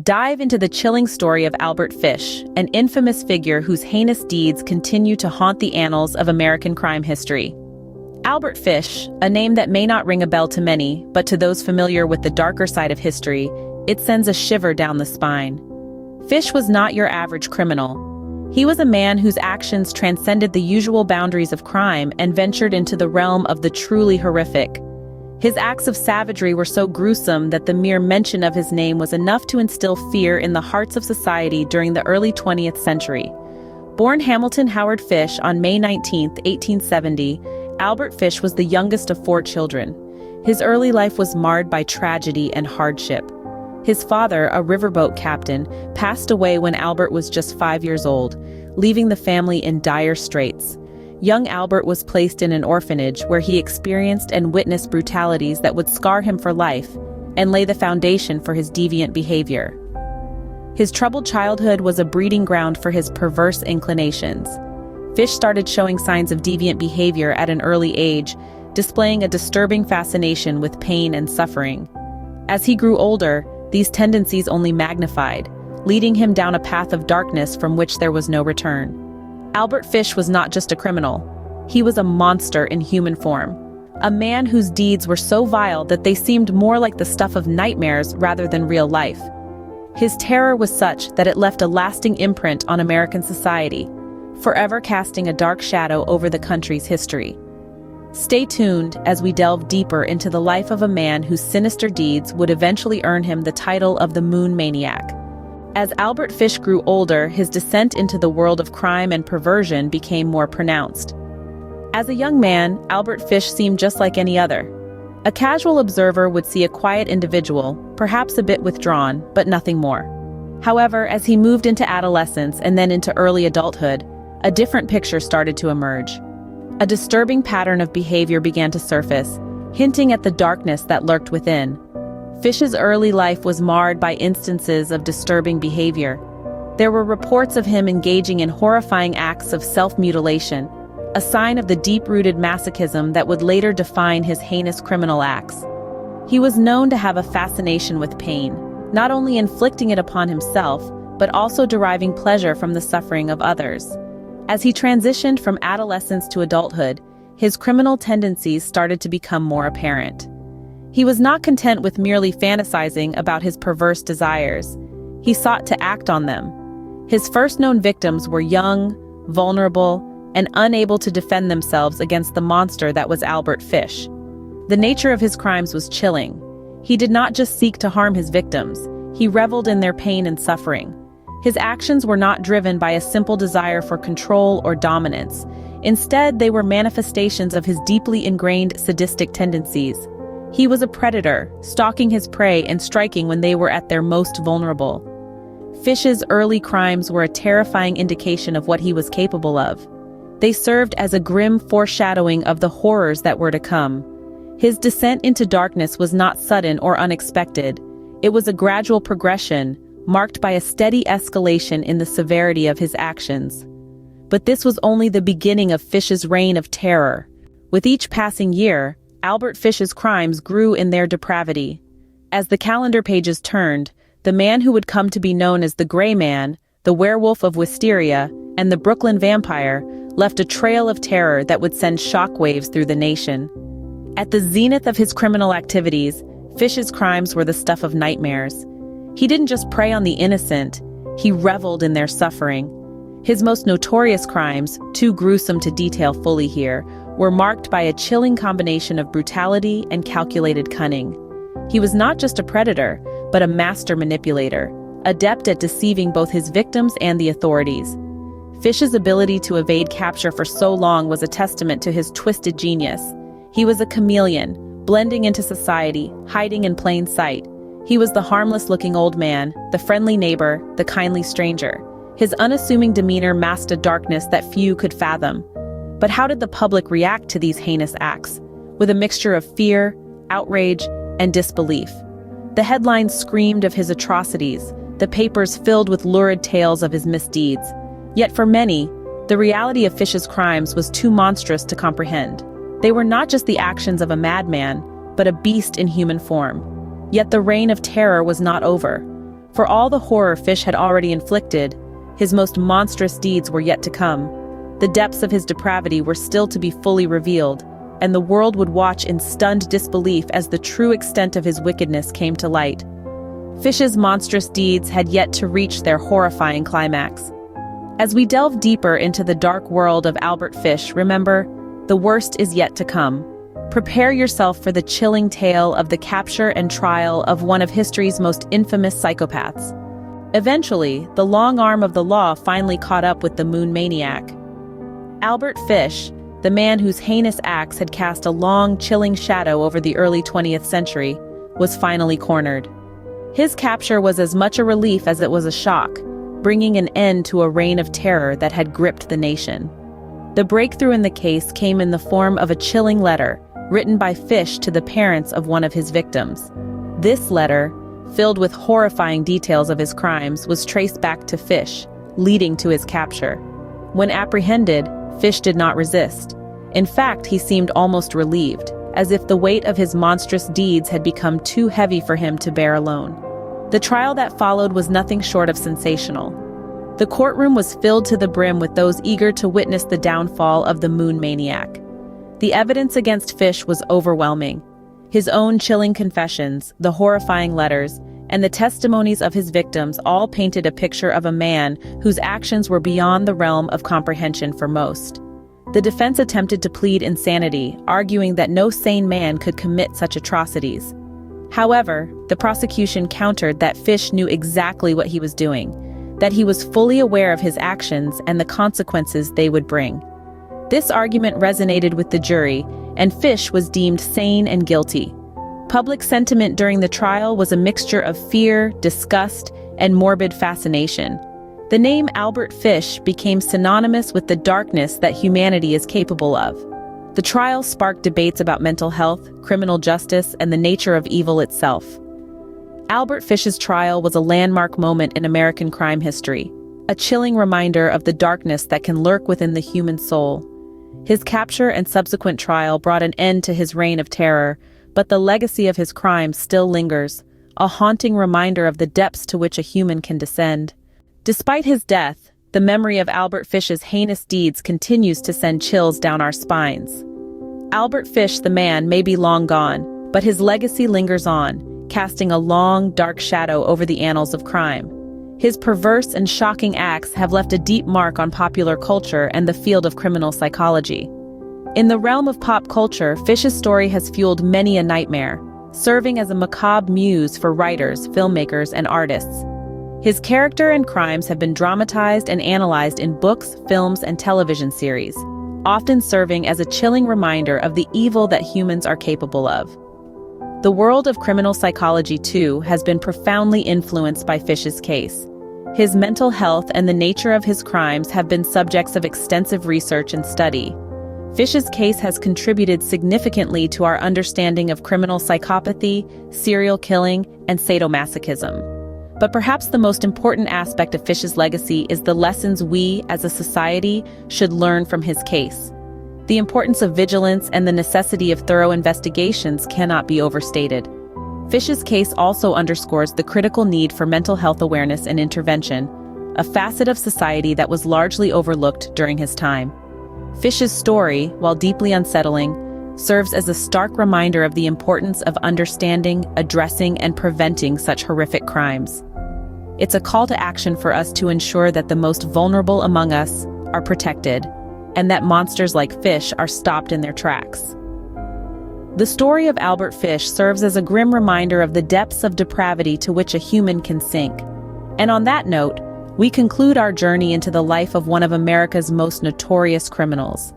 Dive into the chilling story of Albert Fish, an infamous figure whose heinous deeds continue to haunt the annals of American crime history. Albert Fish, a name that may not ring a bell to many, but to those familiar with the darker side of history, it sends a shiver down the spine. Fish was not your average criminal. He was a man whose actions transcended the usual boundaries of crime and ventured into the realm of the truly horrific. His acts of savagery were so gruesome that the mere mention of his name was enough to instill fear in the hearts of society during the early 20th century. Born Hamilton Howard Fish on May 19, 1870, Albert Fish was the youngest of 4 children. His early life was marred by tragedy and hardship. His father, a riverboat captain, passed away when Albert was just 5 years old, leaving the family in dire straits. Young Albert was placed in an orphanage where he experienced and witnessed brutalities that would scar him for life and lay the foundation for his deviant behavior. His troubled childhood was a breeding ground for his perverse inclinations. Fish started showing signs of deviant behavior at an early age, displaying a disturbing fascination with pain and suffering. As he grew older, these tendencies only magnified, leading him down a path of darkness from which there was no return. Albert Fish was not just a criminal. He was a monster in human form. A man whose deeds were so vile that they seemed more like the stuff of nightmares rather than real life. His terror was such that it left a lasting imprint on American society, forever casting a dark shadow over the country's history. Stay tuned as we delve deeper into the life of a man whose sinister deeds would eventually earn him the title of the Moon Maniac. As Albert Fish grew older, his descent into the world of crime and perversion became more pronounced. As a young man, Albert Fish seemed just like any other. A casual observer would see a quiet individual, perhaps a bit withdrawn, but nothing more. However, as he moved into adolescence and then into early adulthood, a different picture started to emerge. A disturbing pattern of behavior began to surface, hinting at the darkness that lurked within. Fish's early life was marred by instances of disturbing behavior. There were reports of him engaging in horrifying acts of self-mutilation, a sign of the deep-rooted masochism that would later define his heinous criminal acts. He was known to have a fascination with pain, not only inflicting it upon himself, but also deriving pleasure from the suffering of others. As he transitioned from adolescence to adulthood, his criminal tendencies started to become more apparent. He was not content with merely fantasizing about his perverse desires. He sought to act on them. His first known victims were young, vulnerable, and unable to defend themselves against the monster that was Albert Fish. The nature of his crimes was chilling. He did not just seek to harm his victims, he reveled in their pain and suffering. His actions were not driven by a simple desire for control or dominance. Instead, they were manifestations of his deeply ingrained sadistic tendencies. He was a predator, stalking his prey and striking when they were at their most vulnerable. Fish's early crimes were a terrifying indication of what he was capable of. They served as a grim foreshadowing of the horrors that were to come. His descent into darkness was not sudden or unexpected. It was a gradual progression, marked by a steady escalation in the severity of his actions. But this was only the beginning of Fish's reign of terror. With each passing year, Albert Fish's crimes grew in their depravity. As the calendar pages turned, the man who would come to be known as the Gray Man, the Werewolf of Wisteria, and the Brooklyn Vampire left a trail of terror that would send shockwaves through the nation. At the zenith of his criminal activities, Fish's crimes were the stuff of nightmares. He didn't just prey on the innocent, he reveled in their suffering. His most notorious crimes, too gruesome to detail fully here, were marked by a chilling combination of brutality and calculated cunning. He was not just a predator, but a master manipulator, adept at deceiving both his victims and the authorities. Fish's ability to evade capture for so long was a testament to his twisted genius. He was a chameleon, blending into society, hiding in plain sight. He was the harmless-looking old man, the friendly neighbor, the kindly stranger. His unassuming demeanor masked a darkness that few could fathom. But how did the public react to these heinous acts? With a mixture of fear, outrage, and disbelief. The headlines screamed of his atrocities, the papers filled with lurid tales of his misdeeds. Yet for many, the reality of Fish's crimes was too monstrous to comprehend. They were not just the actions of a madman, but a beast in human form. Yet the reign of terror was not over. For all the horror Fish had already inflicted, his most monstrous deeds were yet to come. The depths of his depravity were still to be fully revealed, and the world would watch in stunned disbelief as the true extent of his wickedness came to light. Fish's monstrous deeds had yet to reach their horrifying climax. As we delve deeper into the dark world of Albert Fish, remember, the worst is yet to come. Prepare yourself for the chilling tale of the capture and trial of one of history's most infamous psychopaths. Eventually, the long arm of the law finally caught up with the moon maniac. Albert Fish, the man whose heinous acts had cast a long, chilling shadow over the early 20th century, was finally cornered. His capture was as much a relief as it was a shock, bringing an end to a reign of terror that had gripped the nation. The breakthrough in the case came in the form of a chilling letter, written by Fish to the parents of one of his victims. This letter, filled with horrifying details of his crimes, was traced back to Fish, leading to his capture. When apprehended, Fish did not resist. In fact, he seemed almost relieved, as if the weight of his monstrous deeds had become too heavy for him to bear alone. The trial that followed was nothing short of sensational. The courtroom was filled to the brim with those eager to witness the downfall of the moon maniac. The evidence against Fish was overwhelming. His own chilling confessions, the horrifying letters, and the testimonies of his victims all painted a picture of a man whose actions were beyond the realm of comprehension for most. The defense attempted to plead insanity, arguing that no sane man could commit such atrocities. However, the prosecution countered that Fish knew exactly what he was doing, that he was fully aware of his actions and the consequences they would bring. This argument resonated with the jury, and Fish was deemed sane and guilty. Public sentiment during the trial was a mixture of fear, disgust, and morbid fascination. The name Albert Fish became synonymous with the darkness that humanity is capable of. The trial sparked debates about mental health, criminal justice, and the nature of evil itself. Albert Fish's trial was a landmark moment in American crime history, a chilling reminder of the darkness that can lurk within the human soul. His capture and subsequent trial brought an end to his reign of terror, but the legacy of his crimes still lingers, a haunting reminder of the depths to which a human can descend. Despite his death, the memory of Albert Fish's heinous deeds continues to send chills down our spines. Albert Fish, the man, may be long gone, but his legacy lingers on, casting a long, dark shadow over the annals of crime. His perverse and shocking acts have left a deep mark on popular culture and the field of criminal psychology. In the realm of pop culture, Fish's story has fueled many a nightmare, serving as a macabre muse for writers, filmmakers, and artists. His character and crimes have been dramatized and analyzed in books, films, and television series, often serving as a chilling reminder of the evil that humans are capable of. The world of criminal psychology, too, has been profoundly influenced by Fish's case. His mental health and the nature of his crimes have been subjects of extensive research and study. Fish's case has contributed significantly to our understanding of criminal psychopathy, serial killing, and sadomasochism. But perhaps the most important aspect of Fish's legacy is the lessons we, as a society, should learn from his case. The importance of vigilance and the necessity of thorough investigations cannot be overstated. Fish's case also underscores the critical need for mental health awareness and intervention, a facet of society that was largely overlooked during his time. Fish's story, while deeply unsettling, serves as a stark reminder of the importance of understanding, addressing, and preventing such horrific crimes. It's a call to action for us to ensure that the most vulnerable among us are protected, and that monsters like Fish are stopped in their tracks. The story of Albert Fish serves as a grim reminder of the depths of depravity to which a human can sink. And on that note, we conclude our journey into the life of one of America's most notorious criminals.